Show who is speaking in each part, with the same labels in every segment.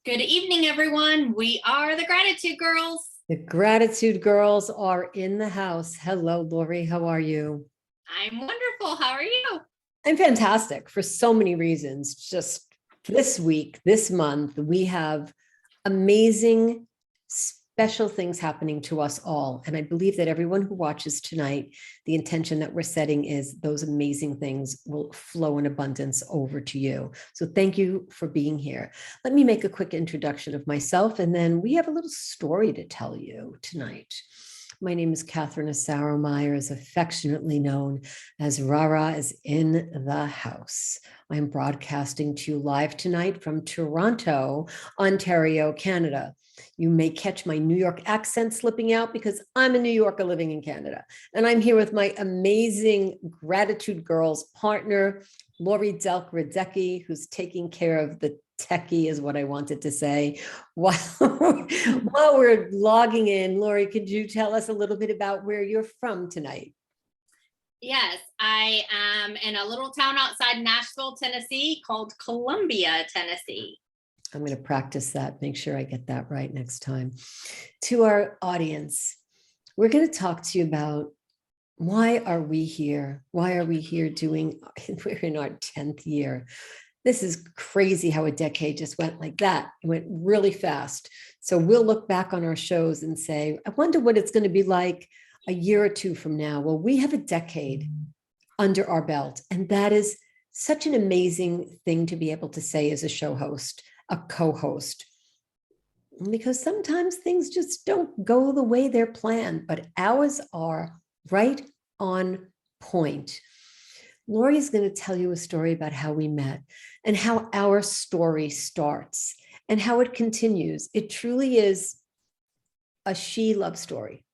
Speaker 1: Good evening, everyone. We are the Gratitude Girls.
Speaker 2: The Gratitude Girls are in the house. Hello, Laurie. How are you?
Speaker 1: I'm wonderful. How are you?
Speaker 2: I'm fantastic for so many reasons. Just this week, this month, we have amazing, special things happening to us all. And I believe that everyone who watches tonight, the intention that we're setting is those amazing things will flow in abundance over to you. So thank you for being here. Let me make a quick introduction of myself, and then we have a little story to tell you tonight. My name is Kathryn Asaro Myers, affectionately known as RaRa, is in the house. I am broadcasting to you live tonight from Toronto, Ontario, Canada. You may catch my New York accent slipping out because I'm a New Yorker living in Canada. And I'm here with my amazing Gratitude Girls partner, Laurie Delk Radecki, who's taking care of the techie is what I wanted to say. While we're logging in, Laurie, could you tell us a little bit about where you're from tonight?
Speaker 1: Yes, I am in a little town outside Nashville, Tennessee called Columbia, Tennessee.
Speaker 2: I'm going to practice that, make sure I get that right next time. To our audience, we're going to talk to you about why are we here? Why are we here doing, we're in our 10th year. This is crazy how a decade just went like that. It went really fast. So we'll look back on our shows and say, I wonder what it's going to be like a year or two from now. Well, we have a decade under our belt, and that is such an amazing thing to be able to say as a show host, a co-host, because sometimes things just don't go the way they're planned, but ours are right on point. Laurie is going to tell you a story about how we met and how our story starts and how it continues. It truly is a she love story.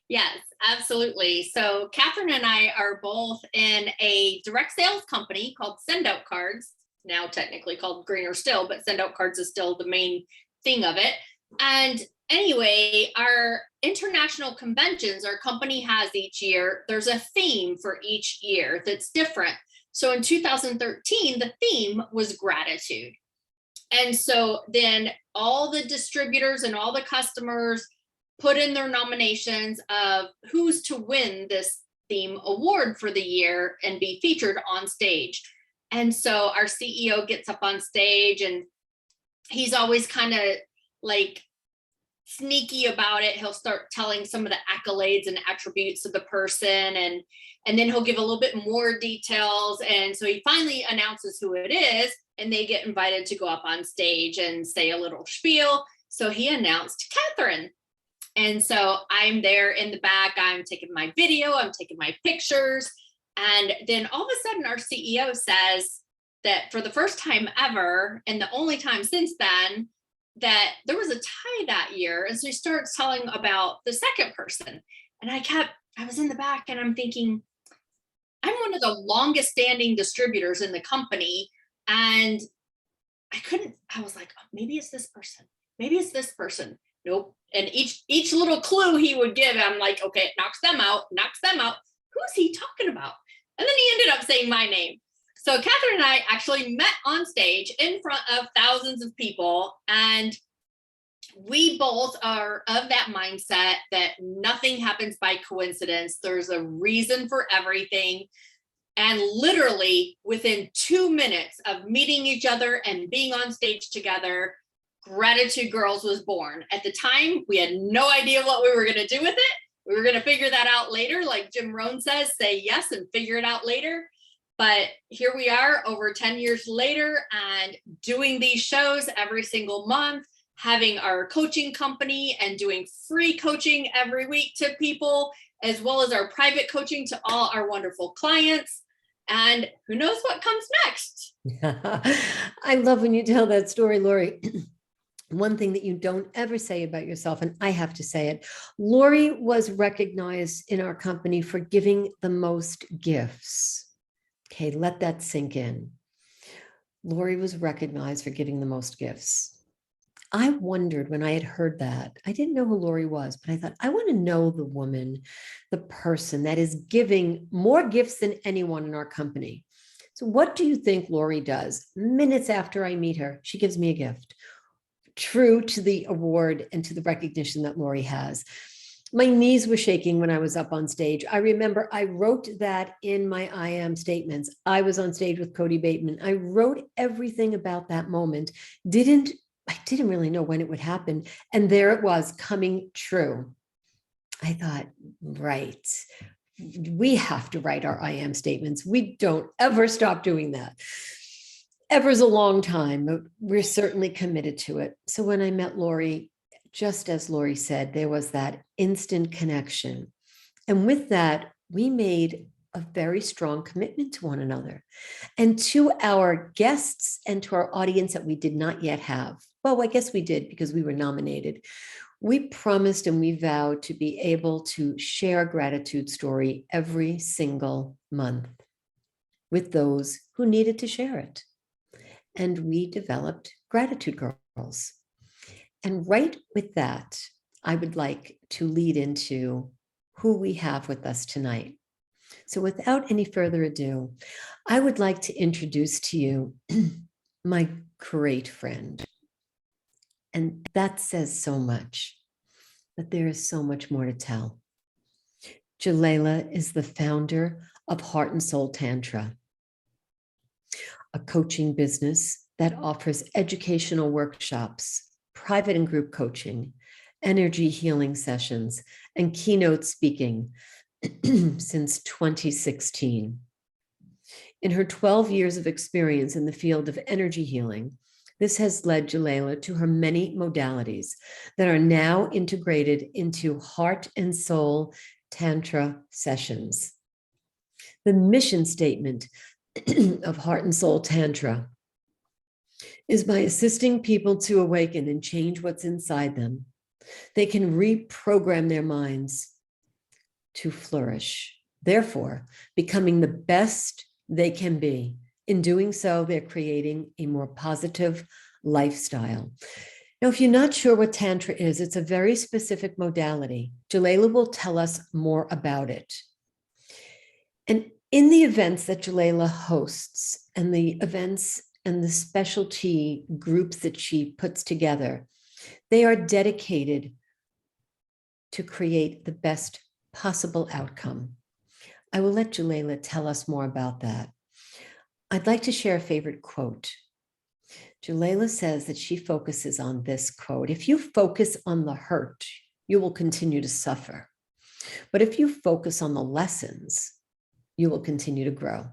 Speaker 1: Yes, absolutely. So Kathryn and I are both in a direct sales company called Send Out Cards, now technically called Greener Still, but Send Out Cards is still the main thing of it. And anyway, our international conventions our company has each year, there's a theme for each year that's different. So in 2013, the theme was gratitude. And so then all the distributors and all the customers put in their nominations of who's to win this theme award for the year and be featured on stage. And so our CEO gets up on stage and he's always kind of like sneaky about it. He'll start telling some of the accolades and attributes of the person, and then he'll give a little bit more details. And so he finally announces who it is, and they get invited to go up on stage and say a little spiel. So he announced Kathryn. And so I'm there in the back, I'm taking my video, I'm taking my pictures. And then all of a sudden our CEO says that for the first time ever, and the only time since then, that there was a tie that year. And so he starts telling about the second person. And I was in the back and I'm thinking, I'm one of the longest standing distributors in the company. And I was like, oh, maybe it's this person. Maybe it's this person. Nope. And each little clue he would give, I'm like, okay, it knocks them out. Who's he talking about? And then he ended up saying my name. So Kathryn and I actually met on stage in front of thousands of people. And we both are of that mindset that nothing happens by coincidence. There's a reason for everything. And literally within 2 minutes of meeting each other and being on stage together, Gratitude Girls was born. At the time, we had no idea what we were going to do with it. We were going to figure that out later. Like Jim Rohn says, say yes and figure it out later. But here we are over 10 years later and doing these shows every single month, having our coaching company and doing free coaching every week to people, as well as our private coaching to all our wonderful clients. And who knows what comes next?
Speaker 2: I love when you tell that story, Laurie. One thing that you don't ever say about yourself, and I have to say it, Laurie was recognized in our company for giving the most gifts. Okay, let that sink in. Laurie was recognized for giving the most gifts. I wondered when I had heard that, I didn't know who Laurie was, but I thought, I want to know the woman, the person that is giving more gifts than anyone in our company. So what do you think Laurie does? Minutes after I meet her, she gives me a gift. True to the award and to the recognition that Laurie has. My knees were shaking when I was up on stage. I remember I wrote that in my I am statements. I was on stage with Cody Bateman. I wrote everything about that moment. I didn't really know when it would happen. And there it was, coming true. I thought, right, we have to write our I am statements. We don't ever stop doing that. Ever's a long time, but we're certainly committed to it. So when I met Laurie, just as Laurie said, there was that instant connection. And with that, we made a very strong commitment to one another and to our guests and to our audience that we did not yet have. Well, I guess we did because we were nominated. We promised and we vowed to be able to share a gratitude story every single month with those who needed to share it. And we developed Gratitude Girls. And right with that, I would like to lead into who we have with us tonight. So without any further ado, I would like to introduce to you my great friend. And that says so much, but there is so much more to tell. Jayala is the founder of Heart and Soul Tantra, a coaching business that offers educational workshops, private and group coaching, energy healing sessions, and keynote speaking since 2016. In her 12 years of experience in the field of energy healing, this has led Jayala to her many modalities that are now integrated into Heart and Soul Tantra sessions. The mission statement of Heart and Soul Tantra is by assisting people to awaken and change what's inside them, they can reprogram their minds to flourish, therefore becoming the best they can be. In doing so, they're creating a more positive lifestyle. Now, if you're not sure what Tantra is, it's a very specific modality. Jayala will tell us more about it. And in the events that Jayala hosts and the events and the specialty groups that she puts together, they are dedicated to create the best possible outcome. I will let Jayala tell us more about that. I'd like to share a favorite quote. Jayala says that she focuses on this quote: if you focus on the hurt, you will continue to suffer. But if you focus on the lessons, you will continue to grow.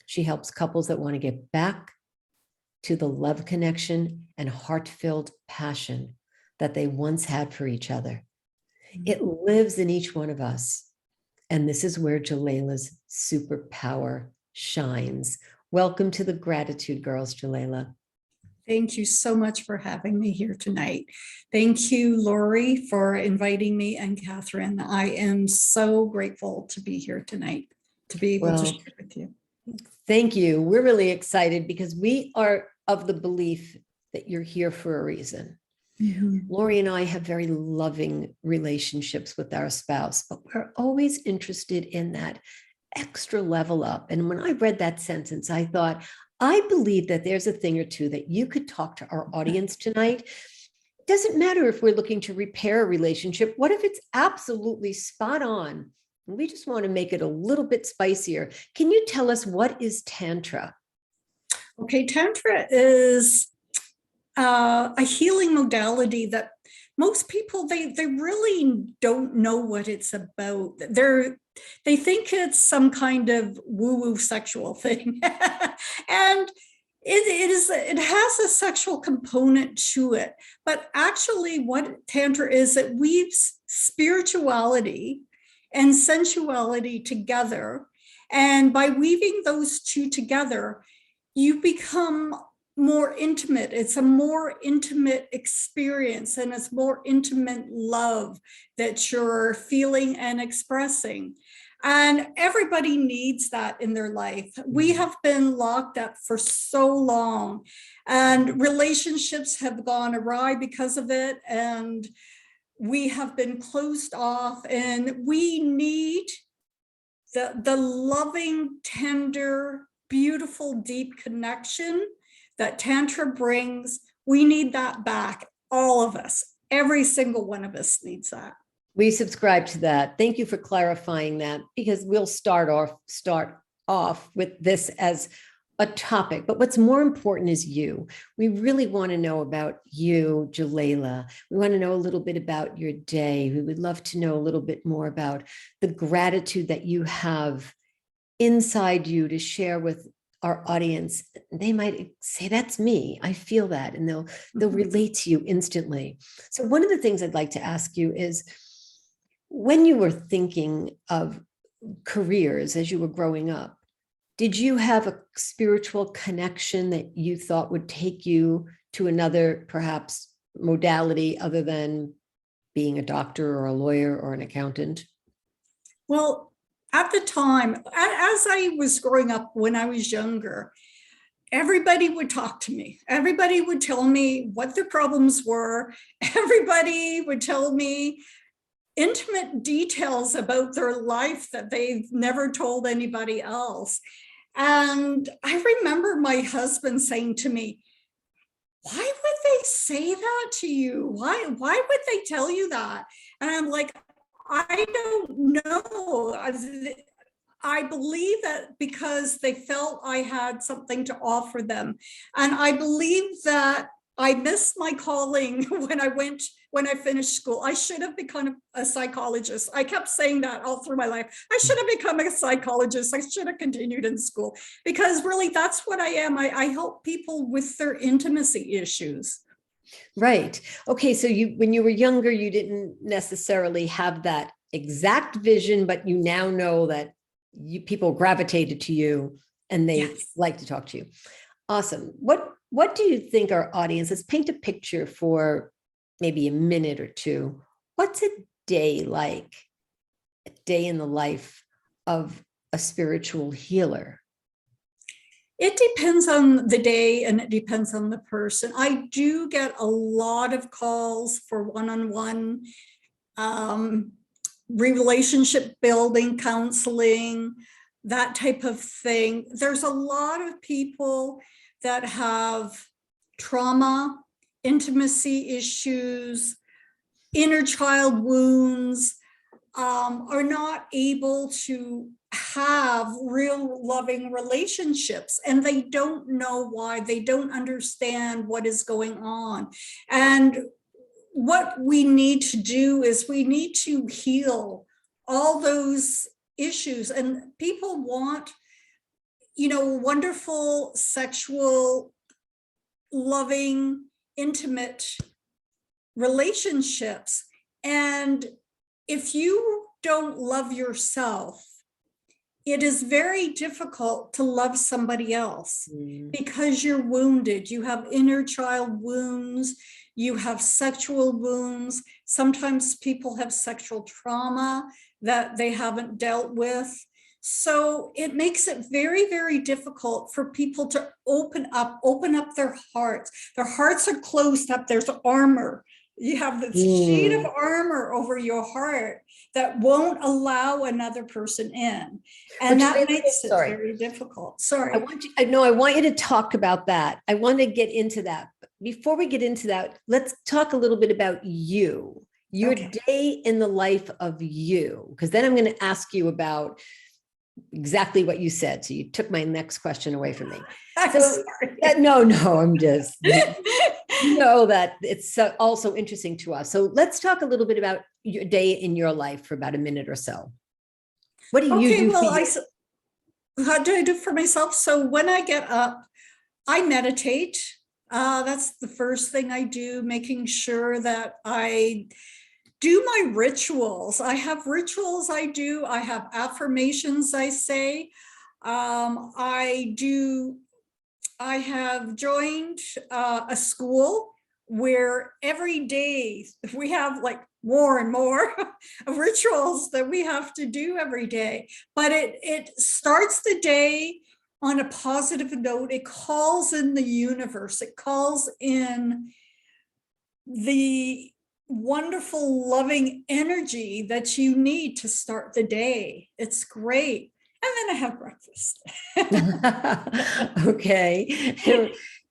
Speaker 2: She helps couples that want to get back to the love connection and heart-filled passion that they once had for each other. It lives in each one of us. And this is where Jayala's superpower shines. Welcome to the Gratitude Girls, Jayala.
Speaker 3: Thank you so much for having me here tonight. Thank you, Laurie, for inviting me, and Kathryn. I am so grateful to be here tonight, to be able to share with you.
Speaker 2: Thank you. We're really excited because we are of the belief that you're here for a reason. Mm-hmm. Laurie and I have very loving relationships with our spouse, but we're always interested in that extra level up. And when I read that sentence, I thought, I believe that there's a thing or two that you could talk to our audience tonight. It doesn't matter if we're looking to repair a relationship. What if it's absolutely spot on? And we just want to make it a little bit spicier. Can you tell us, what is Tantra?
Speaker 3: Okay, Tantra is a healing modality that most people, they really don't know what it's about. They think it's some kind of woo-woo sexual thing. And it has a sexual component to it. But actually what Tantra is, it weaves spirituality and sensuality together. And by weaving those two together, you become more intimate. It's a more intimate experience, and it's more intimate love that you're feeling and expressing. And everybody needs that in their life. We have been locked up for so long, and relationships have gone awry because of it. And we have been closed off, and we need the loving, tender beautiful, deep connection that Tantra brings. We need that back. All of us, every single one of us needs that.
Speaker 2: We subscribe to that. Thank you for clarifying that, because we'll start off with this as a topic, but what's more important is you. We really want to know about you, Jayala. We want to know a little bit about your day. We would love to know a little bit more about the gratitude that you have inside you to share with our audience. They might say, that's me, I feel that, and they'll relate to you instantly. So one of the things I'd like to ask you is, when you were thinking of careers as you were growing up, did you have a spiritual connection that you thought would take you to another, perhaps, modality other than being a doctor or a lawyer or an accountant?
Speaker 3: Well, at the time, as I was growing up, when I was younger, everybody would talk to me. Everybody would tell me what their problems were. Everybody would tell me intimate details about their life that they've never told anybody else. And I remember my husband saying to me, why would they say that to you? Why would they tell you that? And I'm like, I don't know. I believe that because they felt I had something to offer them. And I believe that I missed my calling when I finished school. I should have become a psychologist. I kept saying that all through my life. I should have become a psychologist. I should have continued in school, because really that's what I am. I help people with their intimacy issues.
Speaker 2: Right. Okay. So when you were younger, you didn't necessarily have that exact vision, but you now know that people gravitated to you and they like to talk to you. Awesome. What do you think our audience, let's paint a picture for maybe a minute or two. What's a day like? A day in the life of a spiritual healer?
Speaker 3: It depends on the day and it depends on the person. I do get a lot of calls for one-on-one relationship building, counseling, that type of thing. There's a lot of people that have trauma, intimacy issues, inner child wounds, are not able to have real loving relationships, and they don't know why. They don't understand what is going on. And what we need to do is we need to heal all those issues. And people want, wonderful, sexual, loving, intimate relationships. And if you don't love yourself, it is very difficult to love somebody else because you're wounded. You have inner child wounds, you have sexual wounds. Sometimes people have sexual trauma that they haven't dealt with. So it makes it very, very difficult for people to open up their hearts. Their hearts are closed up. There's armor. You have this sheet of armor over your heart that won't allow another person in. And that makes it very difficult. Sorry.
Speaker 2: I want you to talk about that. I want to get into that. But before we get into that, let's talk a little bit about your day in the life of you, because then I'm going to ask you about exactly what you said. So you took my next question away from me. No, I'm just, that it's also interesting to us. So let's talk a little bit about your day in your life for about a minute or so. What do you do?
Speaker 3: How do I do for myself? So when I get up, I meditate. That's the first thing I do, making sure that I do my rituals. I have rituals I do. I have affirmations I say. I have joined a school where every day we have like more and more rituals that we have to do every day. But it starts the day on a positive note. It calls in the universe. It calls in the wonderful, loving energy that you need to start the day. It's great. then I have breakfast.
Speaker 2: Okay.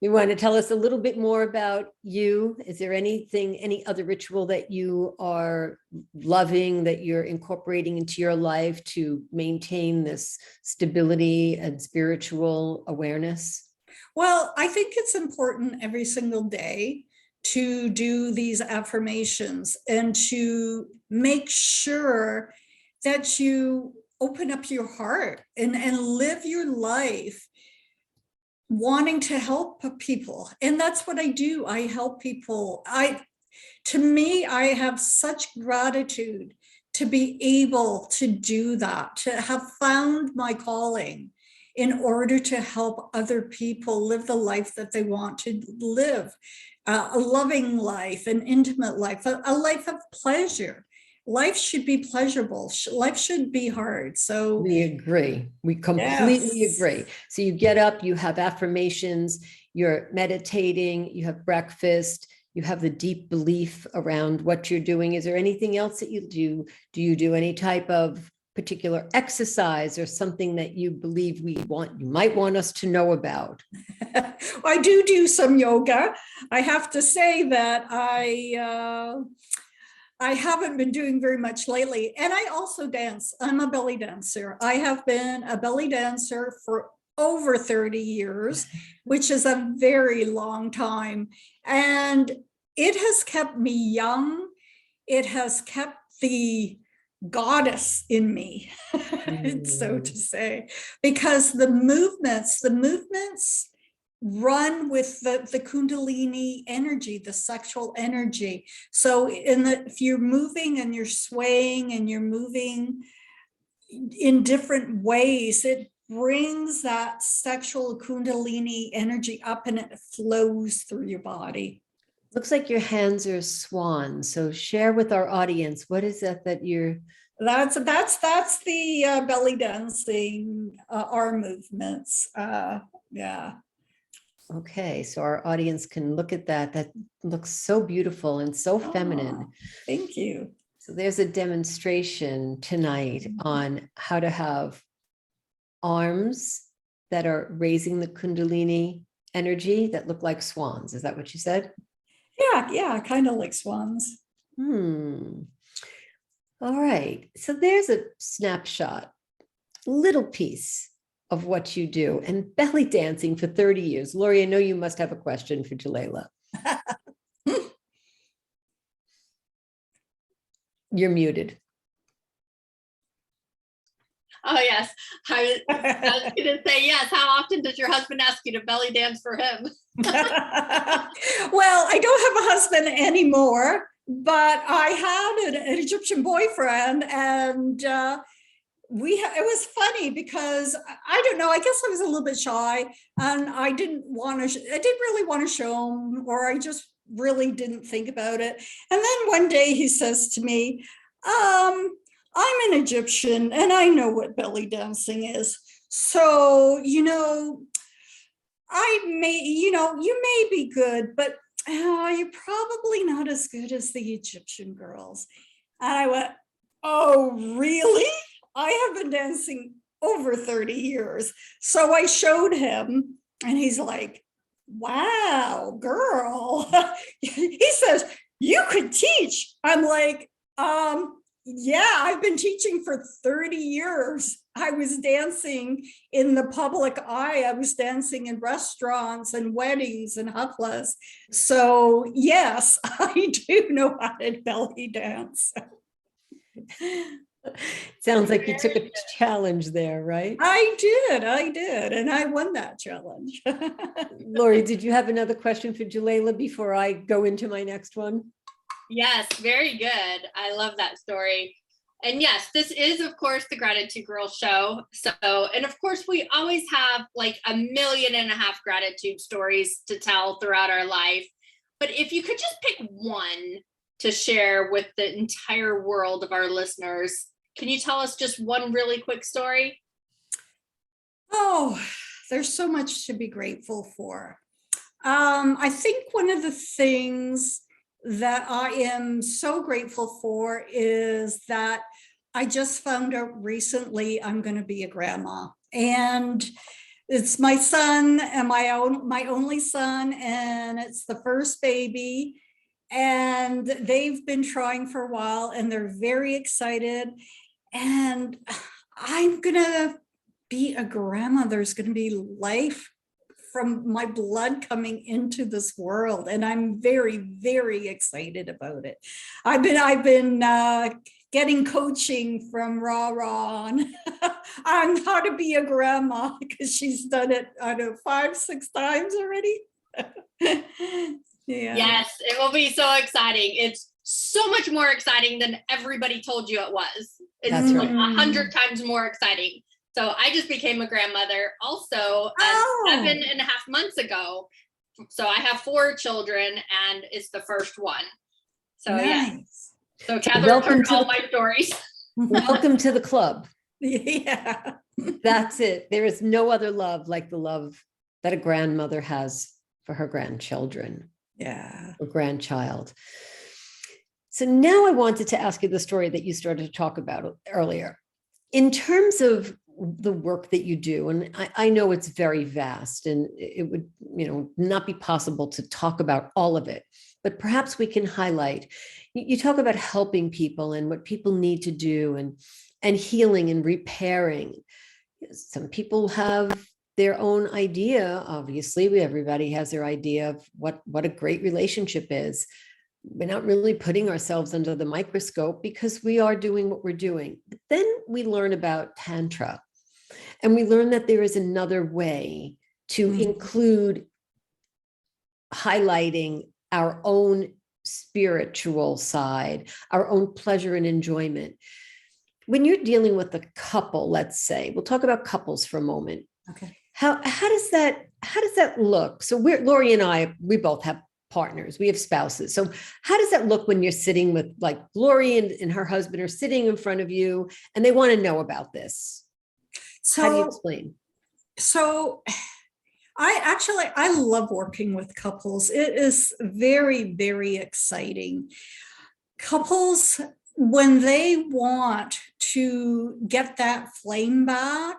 Speaker 2: You want to tell us a little bit more about you? Is there anything, any other ritual that you are loving, that you're incorporating into your life to maintain this stability and spiritual awareness?
Speaker 3: Well, I think it's important every single day to do these affirmations and to make sure that you open up your heart and live your life wanting to help people. And that's what I do. I help people. To me, I have such gratitude to be able to do that, to have found my calling in order to help other people live the life that they want to live, a loving life, an intimate life, a life of pleasure. Life should be pleasurable. Life should be hard. So
Speaker 2: we agree. We completely agree. So you get up, you have affirmations, you're meditating, you have breakfast, you have the deep belief around what you're doing. Is there anything else that you do? Do you do any type of particular exercise or something that you believe you might want us to know about?
Speaker 3: I do some yoga. I have to say that I haven't been doing very much lately. And I also dance. I'm a belly dancer. I have been a belly dancer for over 30 years, which is a very long time. And it has kept me young. It has kept the goddess in me, so to say, because the movements run with the Kundalini energy, the sexual energy. So if you're moving and you're swaying and you're moving in different ways, it brings that sexual Kundalini energy up and it flows through your body.
Speaker 2: Looks like your hands are swans. So share with our audience, what is that you're...
Speaker 3: That's the belly dancing arm movements. Yeah.
Speaker 2: Okay, so our audience can look at that. That looks so beautiful and so feminine.
Speaker 3: Thank you.
Speaker 2: So there's a demonstration tonight on how to have arms that are raising the Kundalini energy that look like swans. Is that what you said?
Speaker 3: Yeah, kind of like swans.
Speaker 2: All right, so there's a snapshot, little piece of what you do, and belly dancing for 30 years. Laurie, I know you must have a question for Jayala. You're muted.
Speaker 1: Oh, yes. I was going to say, yes. How often does your husband ask you to belly dance for him?
Speaker 3: Well, I don't have a husband anymore, but I had an Egyptian boyfriend, and it was funny because I don't know, I guess I was a little bit shy, and I didn't really want to show him, or I just really didn't think about it. And then one day he says to me, I'm an Egyptian and I know what belly dancing is. So, you may be good, but you're probably not as good as the Egyptian girls. And I went, oh, really? I have been dancing over 30 years. So I showed him and he's like, wow, girl. He says, you could teach. I'm like, yeah, I've been teaching for 30 years. I was dancing in the public eye. I was dancing in restaurants and weddings and haflas. So yes, I do know how to belly dance.
Speaker 2: Sounds like you took a challenge there, right?
Speaker 3: I did. And I won that challenge.
Speaker 2: Laurie, did you have another question for Jayala before I go into my next one?
Speaker 1: Yes, very good. I love that story. And yes, this is, of course, the Gratitude Girl show. So, and of course, we always have like 1.5 million gratitude stories to tell throughout our life. But if you could just pick one to share with the entire world of our listeners, can you tell us just one really quick story?
Speaker 3: Oh, there's so much to be grateful for. I think one of the things that I am so grateful for is that I just found out recently I'm going to be a grandma, and it's my son and my only son, and it's the first baby, and they've been trying for a while, and they're very excited, and I'm going to be a grandma. There's going to be life from my blood coming into this world, and I'm very, very excited about it. I've been getting coaching from RaRa on how to be a grandma, because she's done it, I don't know, 5-6 times already. Yeah.
Speaker 1: Yes, it will be so exciting. It's so much more exciting than everybody told you it was. It's
Speaker 2: That's
Speaker 1: like
Speaker 2: right.
Speaker 1: 100 times more exciting. So I just became a grandmother also 7.5 months ago. So I have 4 children, and it's the first one. So
Speaker 3: Nice.
Speaker 1: yeah. So Kathryn
Speaker 2: welcome
Speaker 1: heard
Speaker 2: to
Speaker 1: all
Speaker 2: the-
Speaker 1: my stories.
Speaker 2: Welcome to the club.
Speaker 3: Yeah.
Speaker 2: That's it. There is no other love like the love that a grandmother has for her grandchildren
Speaker 3: Yeah.
Speaker 2: or grandchild. So now I wanted to ask you the story that you started to talk about earlier. In terms of the work that you do, and I know it's very vast, and it would, not be possible to talk about all of it, but perhaps we can highlight. You talk about helping people and what people need to do, and healing and repairing. Some people have their own idea. Obviously, everybody has their idea of what a great relationship is. We're not really putting ourselves under the microscope because we are doing what we're doing. But then we learn about Tantra, and we learn that there is another way to include highlighting our own spiritual side, our own pleasure and enjoyment. When you're dealing with a couple, let's say, we'll talk about couples for a moment.
Speaker 3: Okay.
Speaker 2: How does that look? So Laurie and I, we both have partners, we have spouses. So how does that look when you're sitting with, like, Laurie and her husband are sitting in front of you and they want to know about this? How do you explain?
Speaker 3: So I love working with couples. It is very, very exciting. Couples, when they want to get that flame back,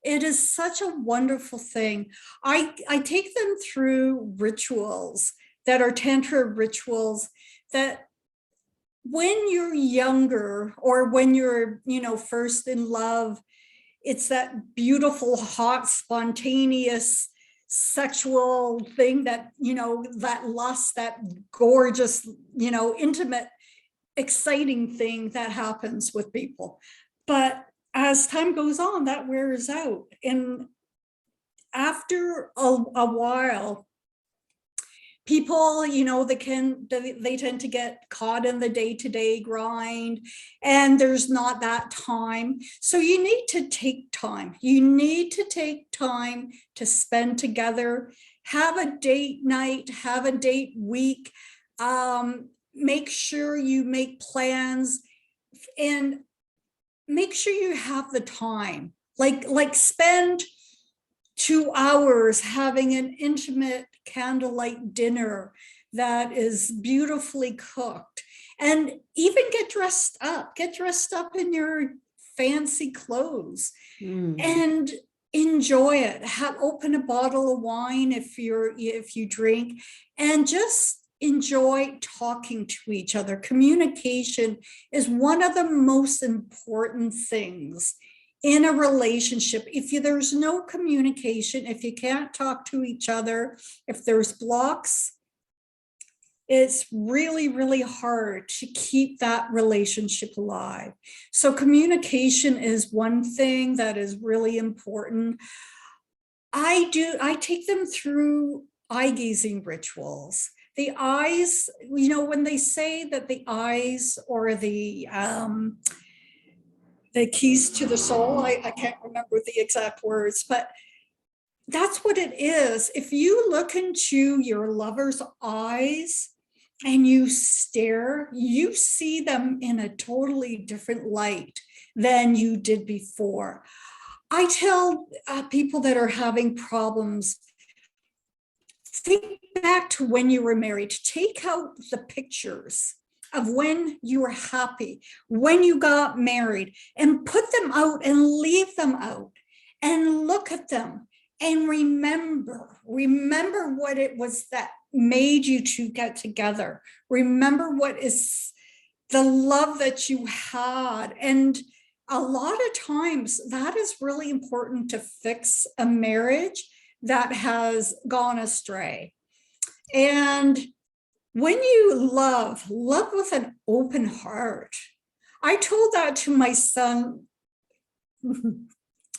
Speaker 3: it is such a wonderful thing. I take them through rituals that are Tantra rituals that when you're younger, or when you're, first in love, it's that beautiful, hot, spontaneous sexual thing that, that lust, that gorgeous, intimate, exciting thing that happens with people. But as time goes on, that wears out. And after a while, people, they tend to get caught in the day-to-day grind, and there's not that time. So you need to take time. You need to take time to spend together, have a date night, have a date week, make sure you make plans, and make sure you have the time. Like spend 2 hours having an intimate candlelight dinner that is beautifully cooked, and even get dressed up in your fancy clothes and enjoy it. Open a bottle of wine if you drink, and just enjoy talking to each other. Communication is one of the most important things in a relationship. If there's no communication, if you can't talk to each other, if there's blocks, it's really, really hard to keep that relationship alive. So communication is one thing that is really important. I take them through eye gazing rituals. The eyes, when they say that the eyes or the keys to the soul, I can't remember the exact words, but that's what it is. If you look into your lover's eyes and you stare, you see them in a totally different light than you did before. I tell people that are having problems, think back to when you were married. Take out the pictures of when you were happy, when you got married, and put them out and leave them out and look at them and remember what it was that made you two get together. Remember what is the love that you had. And a lot of times that is really important to fix a marriage that has gone astray. And when you love with an open heart. I told that to my son.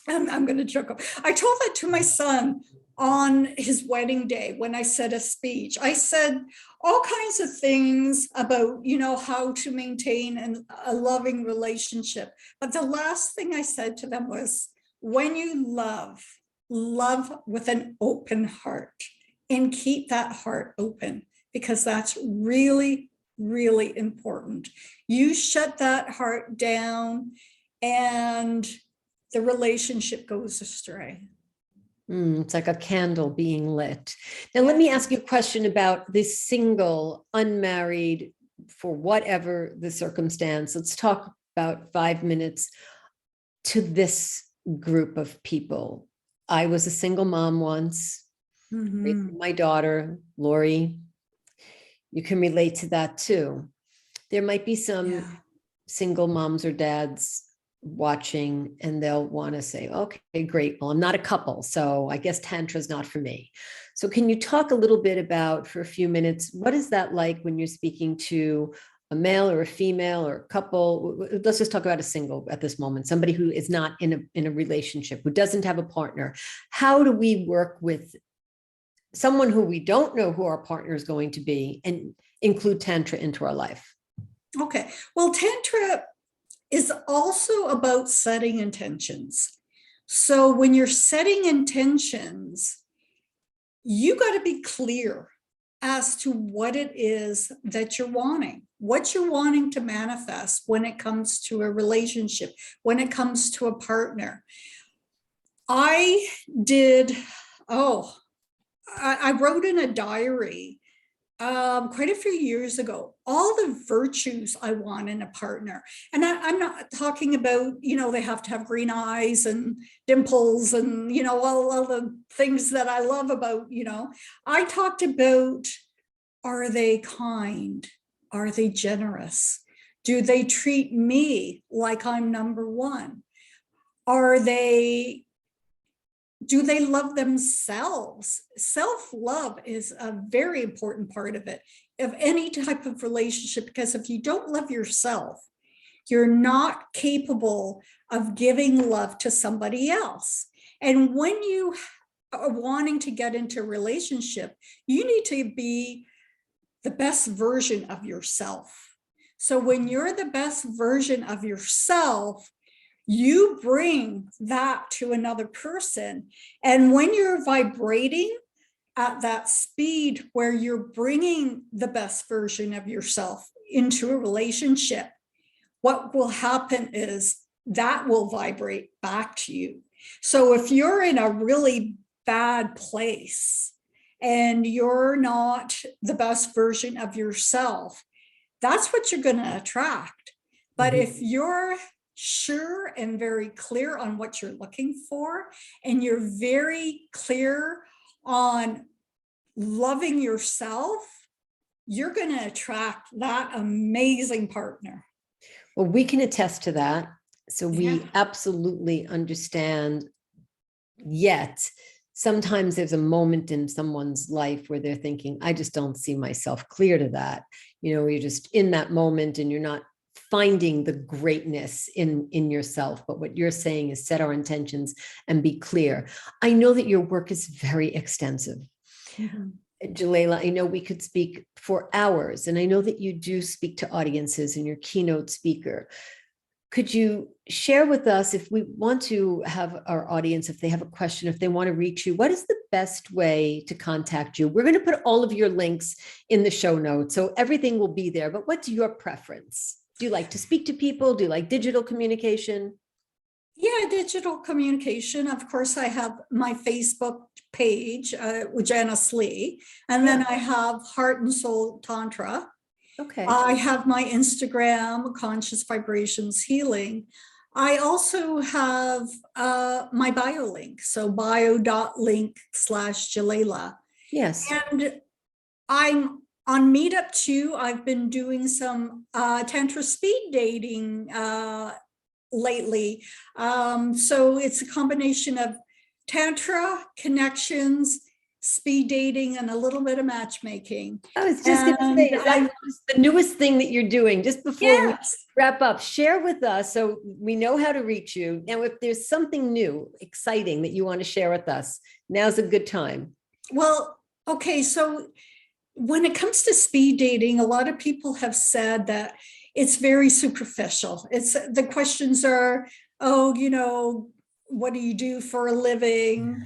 Speaker 3: I'm going to chuckle. I told that to my son on his wedding day when I said a speech. I said all kinds of things about, how to maintain a loving relationship. But the last thing I said to them was, when you love with an open heart, and keep that heart open, because that's really, really important. You shut that heart down and the relationship goes astray.
Speaker 2: It's like a candle being lit. Now, let me ask you a question about this single, unmarried, for whatever the circumstance. Let's talk about 5 minutes to this group of people. I was a single mom once.
Speaker 3: Mm-hmm.
Speaker 2: My daughter, Laurie, you can relate to that too. There might be some single moms or dads watching and they'll want to say, okay, great. Well, I'm not a couple, so I guess Tantra is not for me. So can you talk a little bit about, for a few minutes, what is that like when you're speaking to a male or a female or a couple? Let's just talk about a single at this moment, somebody who is not in a relationship, who doesn't have a partner. How do we work with someone who we don't know who our partner is going to be and include Tantra into our life?
Speaker 3: Okay. Well, Tantra is also about setting intentions. So when you're setting intentions, you got to be clear as to what it is that you're wanting, what you're wanting to manifest when it comes to a relationship, when it comes to a partner. I wrote in a diary quite a few years ago, all the virtues I want in a partner. And I'm not talking about, they have to have green eyes and dimples and, all the things that I love about, I talked about, are they kind? Are they generous? Do they treat me like I'm number one? Do they love themselves? Self-love is a very important part of it, of any type of relationship, because if you don't love yourself, you're not capable of giving love to somebody else. And when you are wanting to get into a relationship, you need to be the best version of yourself. So when you're the best version of yourself, you bring that to another person. And when you're vibrating at that speed where you're bringing the best version of yourself into a relationship, what will happen is that will vibrate back to you. So if you're in a really bad place and you're not the best version of yourself, that's what you're going to attract. But if you're sure and very clear on what you're looking for, and you're very clear on loving yourself, you're going to attract that amazing partner.
Speaker 2: Well, we can attest to that. So we absolutely understand. Yet sometimes there's a moment in someone's life where they're thinking, I just don't see myself clear to that. You're just in that moment and you're not finding the greatness in yourself. But what you're saying is set our intentions and be clear. I know that your work is very extensive. Jayala, I know we could speak for hours, and I know that you do speak to audiences and you're keynote speaker. Could you share with us, if we want to have our audience, if they have a question, if they want to reach you, what is the best way to contact you? We're going to put all of your links in the show notes, so everything will be there. But what's your preference? Do you like to speak to people? Do you like digital communication?
Speaker 3: Yeah, digital communication. Of course, I have my Facebook page with Janice Lee, and then I have Heart and Soul Tantra.
Speaker 2: Okay.
Speaker 3: I have my Instagram, Conscious Vibrations Healing. I also have my bio link, so bio.link/jayala.
Speaker 2: Yes.
Speaker 3: And I'm on Meetup too. I've been doing some Tantra speed dating lately. So it's a combination of Tantra, connections, speed dating, and a little bit of matchmaking.
Speaker 2: I was just going to say, is that the newest thing that you're doing? Just before we wrap up, share with us so we know how to reach you. Now, if there's something new, exciting that you want to share with us, now's a good time.
Speaker 3: Well, okay, so when it comes to speed dating, a lot of people have said that it's very superficial. It's the questions are, oh, what do you do for a living?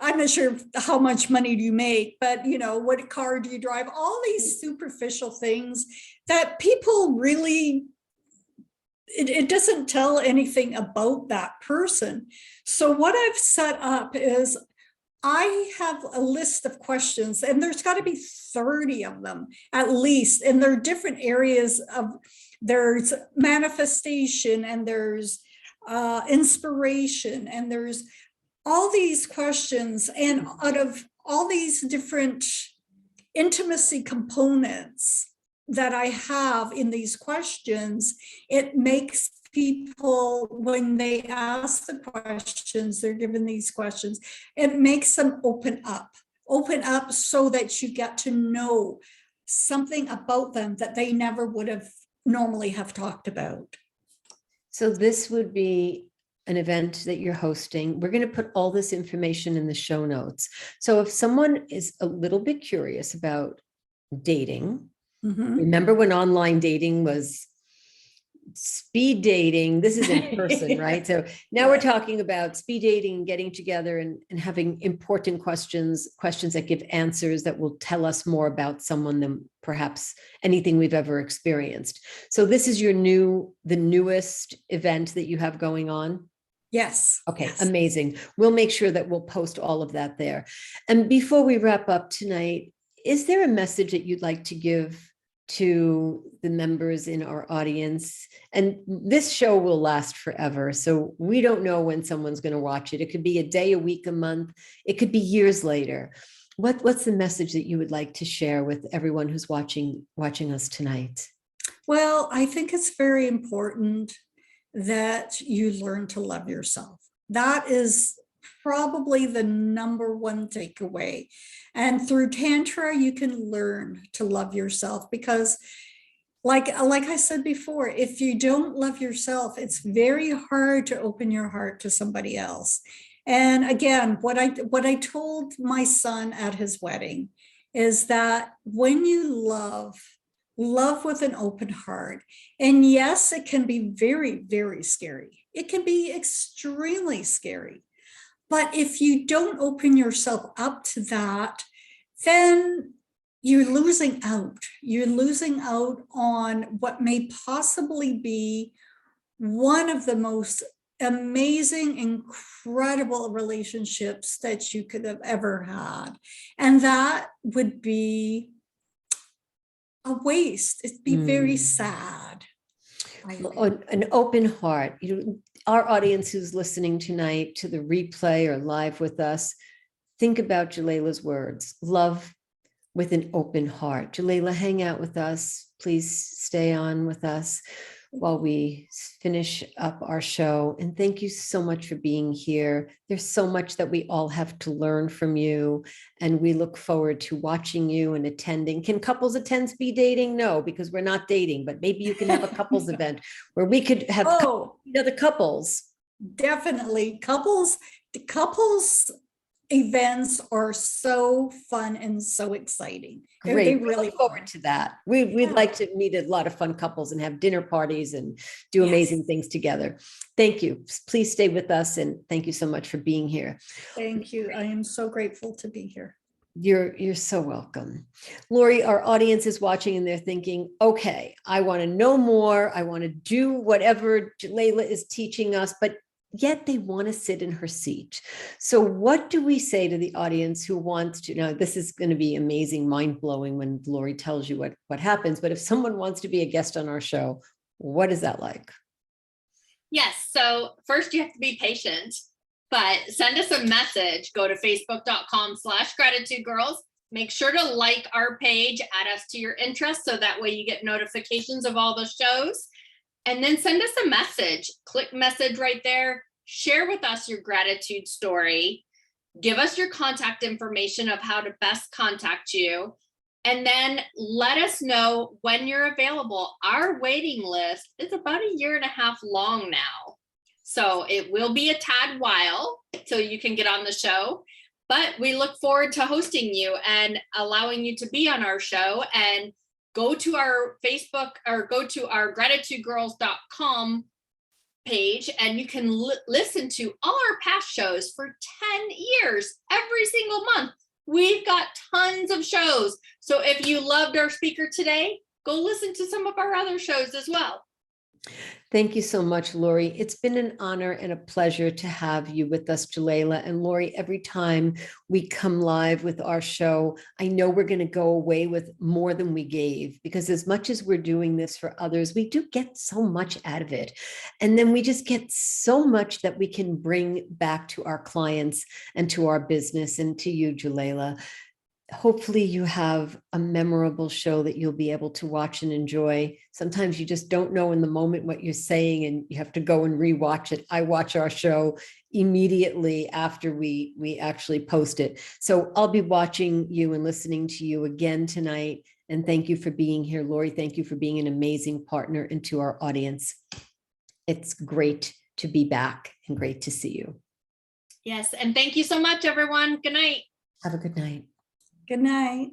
Speaker 3: I'm not sure how much money do you make, but what car do you drive? All these superficial things that people really, it doesn't tell anything about that person. So what I've set up is I have a list of questions, and there's got to be 30 of them at least. And there are different areas there's manifestation, and there's inspiration, and there's all these questions. And out of all these different intimacy components that I have in these questions, it makes people, when they ask the questions, they're given these questions, it makes them open up so that you get to know something about them that they never would have normally have talked about.
Speaker 2: So this would be an event that you're hosting. We're going to put all this information in the show notes. So if someone is a little bit curious about dating, remember when online dating was speed dating? This is in person, right? So now we're talking about speed dating, getting together and having important questions that give answers that will tell us more about someone than perhaps anything we've ever experienced. So this is the newest event that you have going on?
Speaker 3: Yes.
Speaker 2: Okay,
Speaker 3: yes.
Speaker 2: Amazing. We'll make sure that we'll post all of that there. And before we wrap up tonight, is there a message that you'd like to give to the members in our audience? And this show will last forever, so we don't know when someone's going to watch it. It could be a day, a week, a month. It could be years later. What's the message that you would like to share with everyone who's watching us tonight?
Speaker 3: Well, I think it's very important that you learn to love yourself. That is probably the number one takeaway. And through Tantra, you can learn to love yourself, because like I said before, if you don't love yourself, it's very hard to open your heart to somebody else. And again, what I told my son at his wedding is that when you love with an open heart, and yes, it can be very, very scary. It can be extremely scary. But if you don't open yourself up to that, then you're losing out. You're losing out on what may possibly be one of the most amazing, incredible relationships that you could have ever had. And that would be a waste. It'd be very sad.
Speaker 2: An open heart. Our audience who's listening tonight to the replay or live with us, think about Jayala's words: love with an open heart. Jayala, hang out with us. Please stay on with us while we finish up our show. And thank you so much for being here. There's so much that we all have to learn from you, and we look forward to watching you and attending. Can couples attend speed dating? No, because we're not dating, but maybe you can have a couples event where we could have other couples.
Speaker 3: Definitely. Couples events are so fun and so exciting.
Speaker 2: Great.
Speaker 3: They
Speaker 2: we
Speaker 3: really
Speaker 2: look forward to that. We'd like to meet a lot of fun couples and have dinner parties and do amazing things together. Thank you. Please stay with us, and thank you so much for being here.
Speaker 3: Thank you. I am so grateful to be here.
Speaker 2: You're so welcome. Laurie, our audience is watching and they're thinking, okay, I want to know more. I want to do whatever Jayala is teaching us, but yet they want to sit in her seat. So what do we say to the audience who wants to, now this is going to be amazing, mind-blowing when Laurie tells you what happens, but if someone wants to be a guest on our show, what is that like?
Speaker 1: Yes. So first you have to be patient, but send us a message. Go to facebook.com/gratitudegirls. Make sure to like our page, add us to your interests, so that way you get notifications of all the shows. And then send us a message. Click message right there. Share with us your gratitude story. Give us your contact information of how to best contact you. And then let us know when you're available. Our waiting list is about 1.5 years long now. So it will be a tad while till you can get on the show. But we look forward to hosting you and allowing you to be on our show. And go to our Facebook or go to our gratitudegirls.com page, and you can listen to all our past shows for 10 years, every single month. We've got tons of shows. So if you loved our speaker today, go listen to some of our other shows as well.
Speaker 2: Thank you so much, Laurie. It's been an honor and a pleasure to have you with us, Jayala. And Laurie, every time we come live with our show, I know we're going to go away with more than we gave, because as much as we're doing this for others, we do get so much out of it. And then we just get so much that we can bring back to our clients and to our business and to you, Jayala. Hopefully you have a memorable show that you'll be able to watch and enjoy. Sometimes you just don't know in the moment what you're saying, and you have to go and rewatch it. I watch our show immediately after we actually post it. So I'll be watching you and listening to you again tonight. And thank you for being here, Laurie. Thank you for being an amazing partner and to our audience. It's great to be back and great to see you.
Speaker 1: Yes. And thank you so much, everyone. Good night.
Speaker 2: Have a good night.
Speaker 3: Good night.